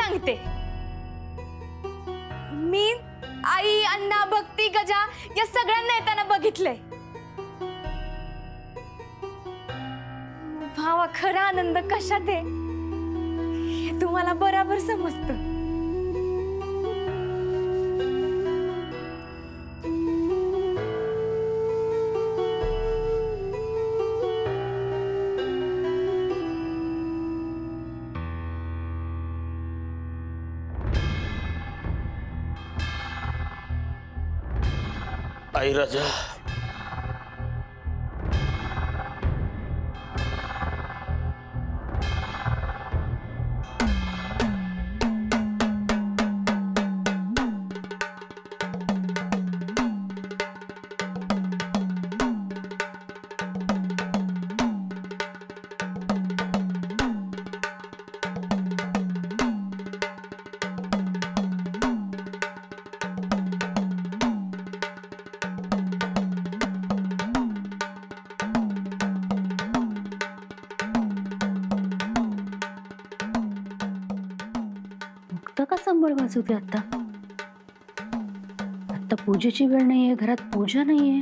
सांगते, मी आई, अण्णा, भक्ती, गजा या सगळ्यांना येताना बघितलंय. भावा, खरा आनंद कशात आहे हे तुम्हाला बरोबर समजतं. आई राजा, का संबळ वाजवते आता? आता पूजेची वेळ नाहीये, घरात पूजा नाहीये.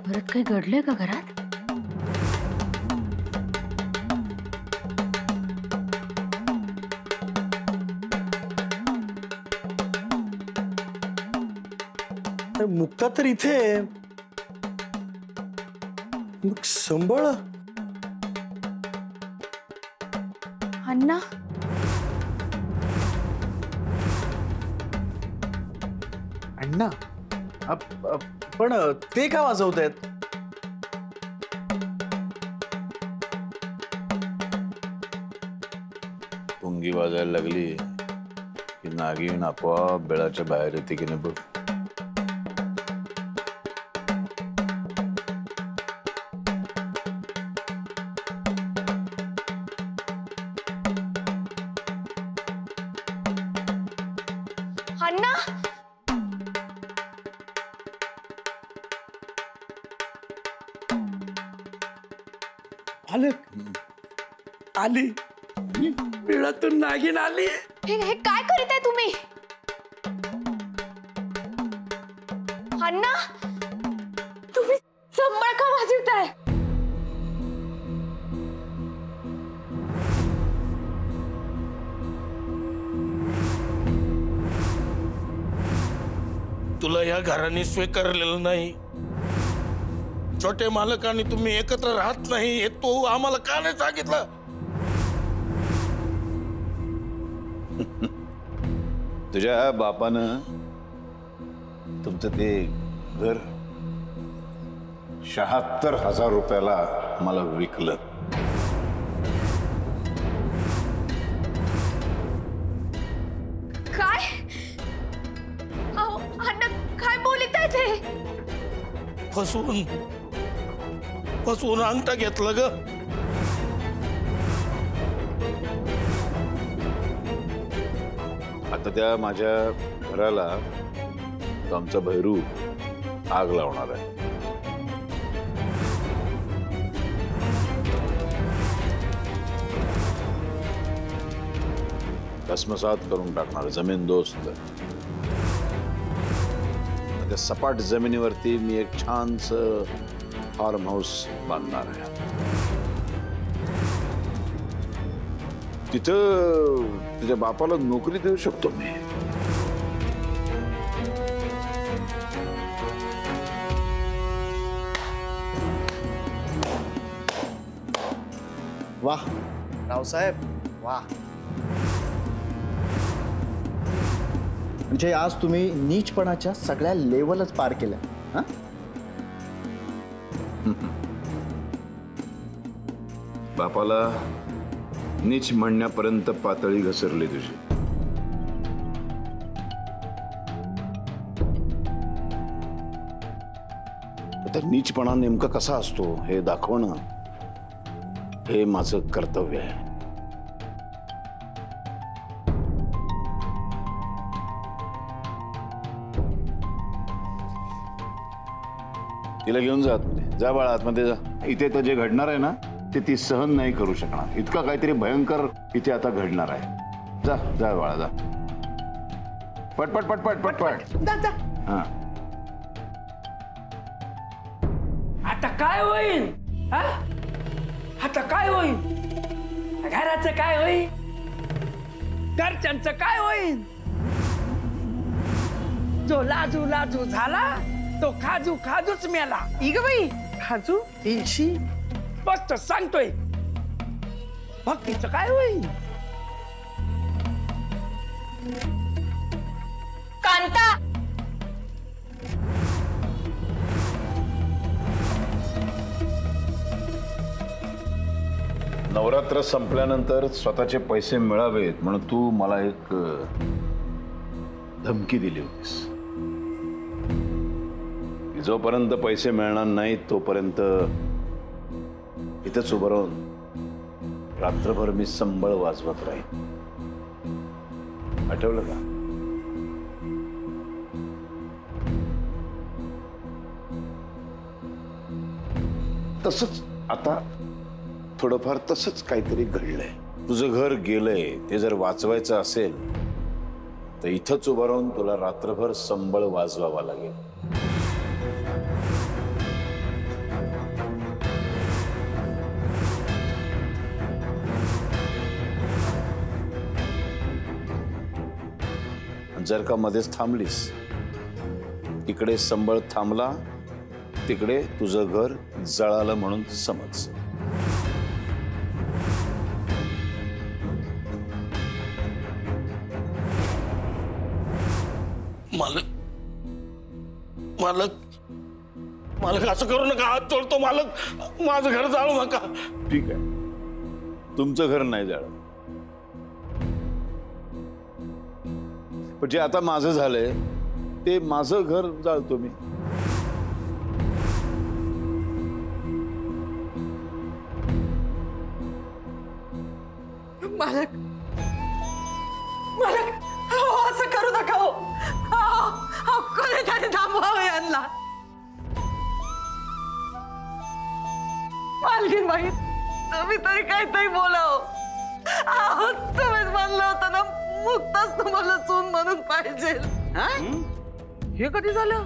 परत काही घडलंय का घरात? मुक्ता तर इथे, मग संबळ? अण्णा, अण्णा, पण ते का वाजवतायत? पुंगी वाजायला लागली की नागिन आपोआप बेळाच्या बाहेर येते की नाही बघ. अण्णा, आली बिळातून नागिन आली. हे काय करीत आहे तुम्ही? अण्णा, तुम्ही संबळ का वाजवताय? तुला या घराने स्वीकारलेलं नाही. छोटे मालक आणि तुम्ही एकत्र राहत नाही हे तू आम्हाला का नाही सांगितलं? तुझ्या बापानं तुमचं ते घर 76,000 रुपयाला मला विकलं. काय? अण्णा, काय बोलत आहे ते? फसवून अंगठा घेतलं ग. आता त्या माझ्या घराला आमचा भैरू आग लावणार आहे. भस्मसात करून टाकणार, जमीन दोस्त. त्या सपाट जमिनीवरती मी एक छानस फार्म हाऊस बांधणार आहे. तिथं तुझ्या बापाला नोकरी देऊ शकतो मी. वाह रावसाहेब, वाह. म्हणजे आज तुम्ही नीचपणाच्या सगळ्या लेवलच पार केल्या. हा, बापाला नीच म्हणण्यापर्यंत पातळी घसरली तुझी. तर नीचपणा नेमका कसा असतो हे दाखवणं हे माझं कर्तव्य आहे. तिला घेऊन जा आतमध्ये. जा बाळा, आतमध्ये जा. इथे तर जे घडणार आहे ना ते ती सहन नाही करू शकणार. इतका काहीतरी भयंकर इथे आता घडणार आहे. जा जा बाळा जा. पट पट पट पट पट पट. हा. आता काय होईल? हा? आता काय होईल? घराचं काय होईल? घरच्यांचं काय होईल? जो लाजू लाजू झाला तो खाजू खाजूच मेला. इग बाई खाजू इशी स्पष्ट सांगतोय. भक्तीचं काय होईल? कांता, नवरात्र संपल्यानंतर स्वतःचे पैसे मिळावेत म्हणून तू मला एक धमकी दिली होतीस. जोपर्यंत पैसे मिळणार नाहीत तोपर्यंत इथंच उभं राहून रात्रभर मी संबळ वाजवत राहीन. आठवलं का? तसंच आता थोडंफार तसंच काहीतरी घडलंय. तुझं घर गेलंय ते जर वाचवायचं असेल तर इथंच उभं राहून तुला रात्रभर संबळ वाजवावा लागेल. जर का मध्येच थांबलीस, इकडे संबळ थांबला तिकडे तुझं घर जळालं म्हणून समज. मालक मालक मालक असं करू नका. हात जोडतो मालक. माझं घर जाळू नका. ठीक आहे, तुमचं घर नाही जाळं, पण जे आता माझं झालंय ते माझं घर जाळतो मी. मालक मालक असं करू नका. हो कोणीतरी थांबवावं यांना. मालकीन बाई तुम्ही तरी काहीतरी बोलाव. तुम्हीच म्हणलं होतं ना मुक्तच तुम्हाला सून म्हणून पाहिजे. हे कधी झालं?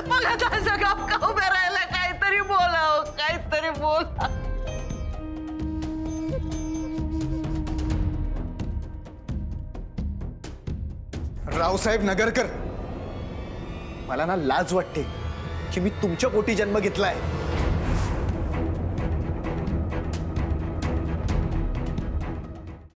मला त्याच्या गप्पा उभ्या राहायला काहीतरी बोलाव, काहीतरी बोला. रावसाहेब नगरकर, मला ना लाज वाटते की मी तुमच्या पोटी जन्म घेतलाय.